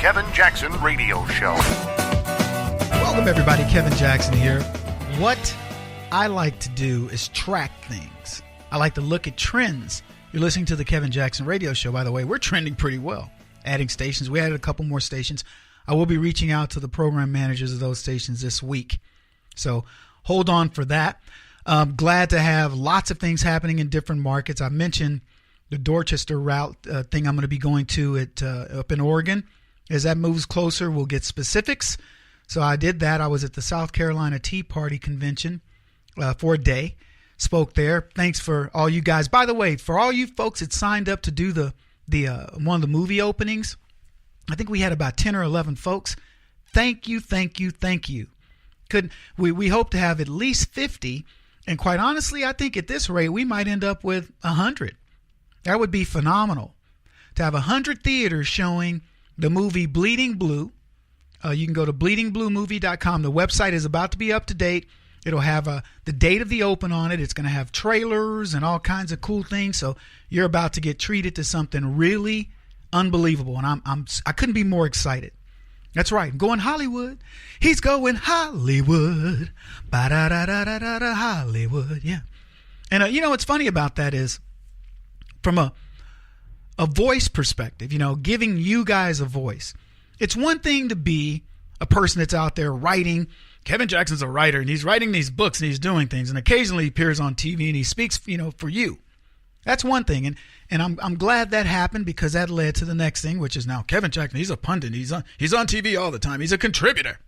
Kevin Jackson Radio Show. Welcome, everybody. Kevin Jackson here. What I like to do is track things. I like to look at trends. You're listening to the Kevin Jackson Radio Show. By the way, we're trending pretty well. Adding stations. We added a couple more stations. I will be reaching out to the program managers of those stations this week. So hold on for that. Glad to have lots of things happening in different markets. I mentioned the Dorchester route thing I'm going to be going to up in Oregon. As that moves closer, we'll get specifics. So I did that. I was at the South Carolina Tea Party Convention for a day. Spoke there. Thanks for all you guys. By the way, for all you folks that signed up to do the one of the movie openings, I think we had about 10 or 11 folks. Thank you. We hope to have at least 50. And quite honestly, I think at this rate, we might end up with 100. That would be phenomenal. To have 100 theaters showing the movie Bleeding Blue. You can go to bleedingbluemovie.com. The website is about to be up to date. It'll have the date of the open on it. It's going to have trailers and all kinds of cool things. So you're about to get treated to something really unbelievable. And I couldn't be more excited. That's right. I'm going Hollywood. He's going Hollywood. Ba-da-da-da-da-da, Hollywood. Yeah. And what's funny about that is from a voice perspective, giving you guys a voice. It's one thing to be a person that's out there writing. Kevin Jackson's a writer, and he's writing these books, and he's doing things, and occasionally he appears on TV, and he speaks, for you. That's one thing, and I'm glad that happened because that led to the next thing, which is now Kevin Jackson. He's a pundit. He's on TV all the time. He's a contributor,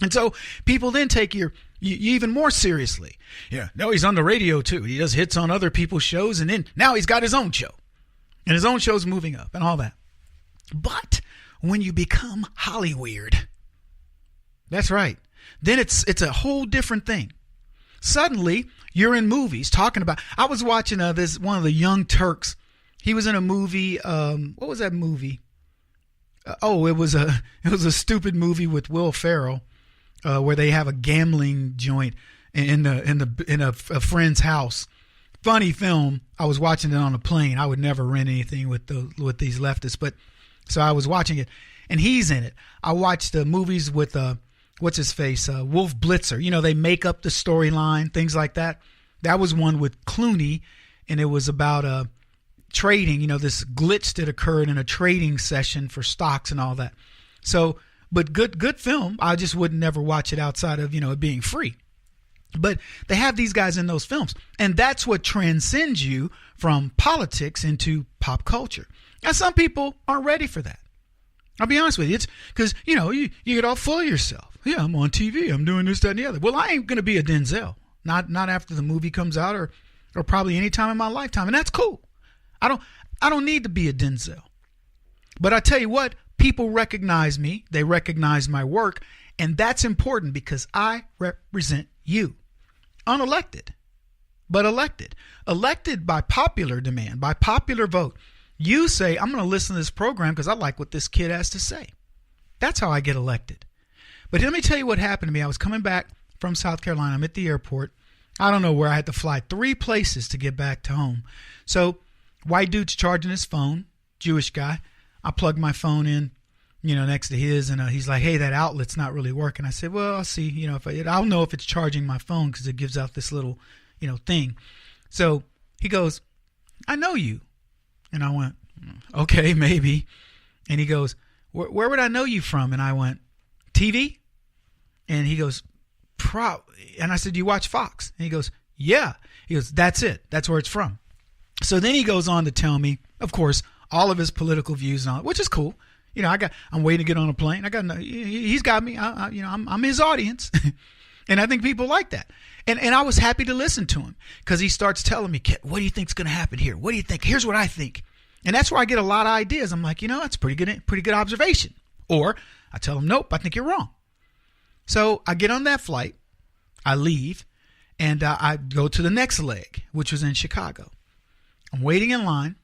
and so people then take you even more seriously. Yeah, no, he's on the radio too. He does hits on other people's shows, and then now he's got his own show, and his own show's moving up, and all that. But when you become Hollyweird, that's right. Then it's a whole different thing. Suddenly, you're in movies talking about. I was watching this one of the Young Turks. He was in a movie. What was that movie? It was a stupid movie with Will Ferrell, where they have a gambling joint in a friend's house. Funny film. I was watching it on a plane. I would never rent anything with these leftists, but so I was watching it, and he's in it. I watched the movies with what's his face, Wolf Blitzer. They make up the storyline, things like that. That was one with Clooney, and it was about trading. This glitch that occurred in a trading session for stocks and all that. So, but good film. I just would never watch it outside of it being free. But they have ththese guys in those films, and that's what transcends you from politics into pop culture. Now, some people aren't ready for that. I'll be honest with you. It's because, you get all full of yourself. Yeah, I'm on TV. I'm doing this, that, and the other. Well, I ain't going to be a Denzel. Not after the movie comes out or probably any time in my lifetime. And that's cool. I don't need to be a Denzel. But I tell you what, people recognize me. They recognize my work. And that's important because I represent you. Unelected, but elected. Elected by popular demand, by popular vote. You say, I'm going to listen to this program because I like what this kid has to say. That's how I get elected. But let me tell you what happened to me. I was coming back from South Carolina. I'm at the airport. I don't know where. I had to fly 3 places to get back to home. So white dude's charging his phone, Jewish guy. I plugged my phone in, next to his, and he's like, hey, that outlet's not really working. I said, well, I'll see, I'll know if it's charging my phone because it gives out this little, thing. So he goes, I know you. And I went, okay, maybe. And he goes, where would I know you from? And I went, TV? And he goes, and I said, do you watch Fox? And he goes, yeah. He goes, that's it. That's where it's from. So then he goes on to tell me, of course, all of his political views and all, which is cool. I'm waiting to get on a plane. He's got me. I'm his audience. And I think people like that. And I was happy to listen to him because he starts telling me, what do you think's going to happen here? What do you think? Here's what I think. And that's where I get a lot of ideas. I'm like, that's pretty good observation. Or I tell him, nope, I think you're wrong. So I get on that flight, I leave, and I go to the next leg, which was in Chicago. I'm waiting in line,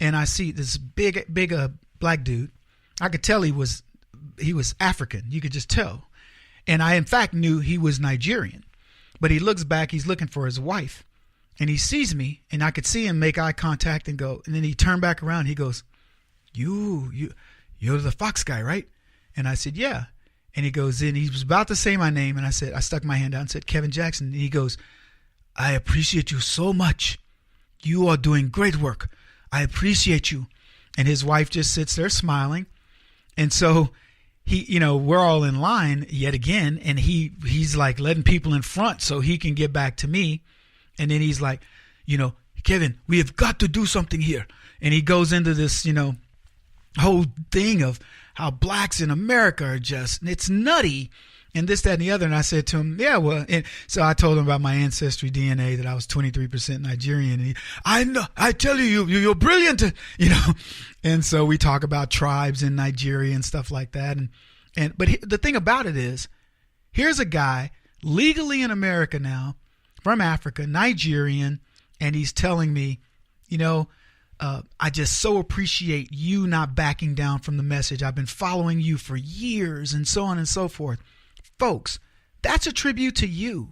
and I see this big black dude. I could tell he was African. You could just tell. And I, in fact, knew he was Nigerian. But he looks back, he's looking for his wife. And he sees me, and I could see him make eye contact and go. And then he turned back around. He goes, you you're the Fox guy, right? And I said, yeah. And he goes in, he was about to say my name. And I stuck my hand out and said, Kevin Jackson. And he goes, I appreciate you so much. You are doing great work. I appreciate you. And his wife just sits there smiling. And so we're all in line yet again. And he's like letting people in front so he can get back to me. And then he's like, Kevin, we have got to do something here. And he goes into this, whole thing of how blacks in America are it's nutty and this, that, and the other. And I said to him, yeah, well, and so I told him about my ancestry DNA, that I was 23% Nigerian. And I know, I tell you're brilliant, And so we talk about tribes in Nigeria and stuff like that. But the thing about it is, here's a guy legally in America now from Africa, Nigerian, and he's telling me, I just so appreciate you not backing down from the message. I've been following you for years and so on and so forth. Folks, that's a tribute to you.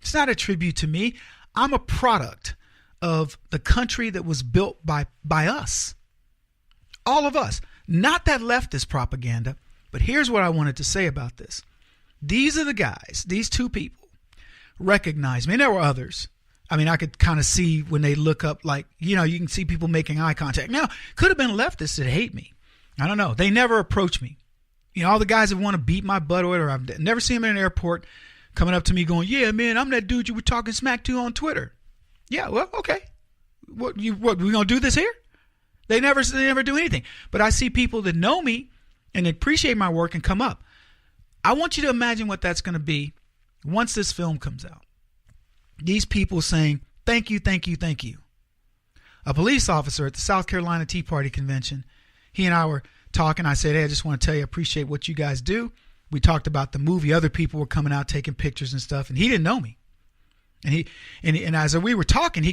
It's not a tribute to me. I'm a product of the country that was built by us. All of us. Not that leftist propaganda, but here's what I wanted to say about this. These are the guys, these two people, recognize me. And there were others. I mean, I could kind of see when they look up, like, you can see people making eye contact. Now, could have been leftists that hate me. I don't know. They never approach me. All the guys that want to beat my butt or whatever, I've never seen them in an airport coming up to me going, yeah, man, I'm that dude you were talking smack to on Twitter. Yeah, well, okay. What we going to do this here? They never do anything. But I see people that know me and appreciate my work and come up. I want you to imagine what that's going to be once this film comes out. These people saying, thank you, thank you, thank you. A police officer at the South Carolina Tea Party convention, he and I were talking. I said, hey, I just want to tell you, I appreciate what you guys do. We talked about the movie. Other people were coming out taking pictures and stuff, and he didn't know me. And as we were talking, he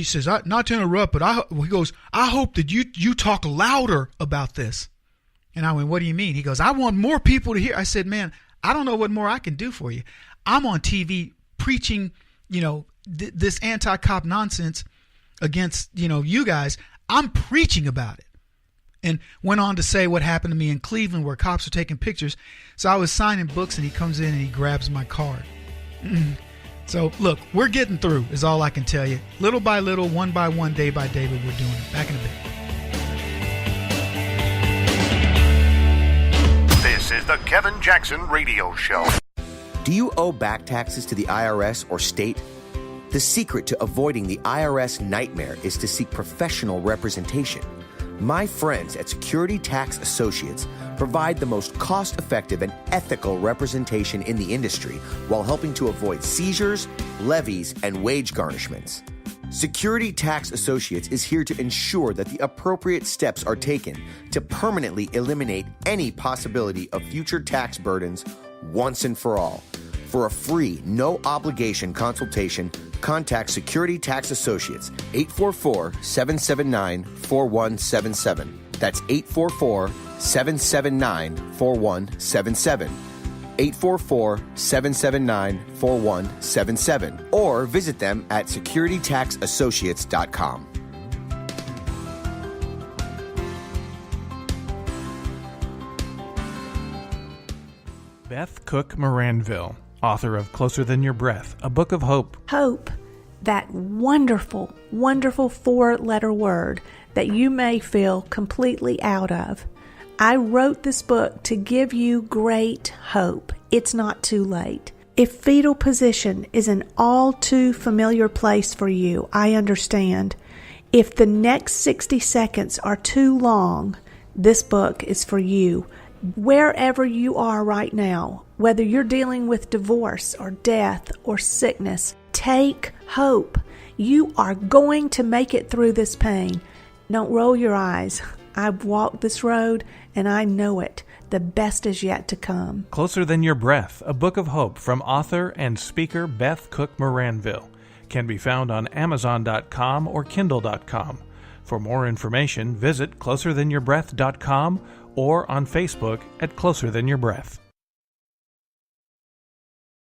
says, not to interrupt, but he goes, I hope that you talk louder about this. And I went, what do you mean? He goes, I want more people to hear. I said, man, I don't know what more I can do for you. I'm on TV preaching, this anti-cop nonsense against, you guys. I'm preaching about it. And went on to say what happened to me in Cleveland where cops are taking pictures. So I was signing books and he comes in and he grabs my card. So look, we're getting through is all I can tell you. Little by little, one by one, day by day, but we're doing it. Back in a bit. This is the Kevin Jackson Radio Show. Do you owe back taxes to the IRS or state? The secret to avoiding the IRS nightmare is to seek professional representation. My friends at Security Tax Associates provide the most cost-effective and ethical representation in the industry while helping to avoid seizures, levies, and wage garnishments. Security Tax Associates is here to ensure that the appropriate steps are taken to permanently eliminate any possibility of future tax burdens once and for all. For a free, no-obligation consultation, contact Security Tax Associates, 844-779-4177. That's 844-779-4177. 844-779-4177. Or visit them at securitytaxassociates.com. Beth Cook Moranville, author of Closer Than Your Breath, a book of hope. Hope, that wonderful, wonderful 4-letter word that you may feel completely out of. I wrote this book to give you great hope. It's not too late. If fetal position is an all too familiar place for you, I understand. If the next 60 seconds are too long, this book is for you. Wherever you are right now, whether you're dealing with divorce or death or sickness, take hope. You are going to make it through this pain. Don't roll your eyes. I've walked this road and I know it. The best is yet to come. Closer Than Your Breath, a book of hope from author and speaker Beth Cook Moranville, can be found on Amazon.com or Kindle.com. For more information, visit closerthanyourBreath.com or on Facebook at Closer Than Your Breath.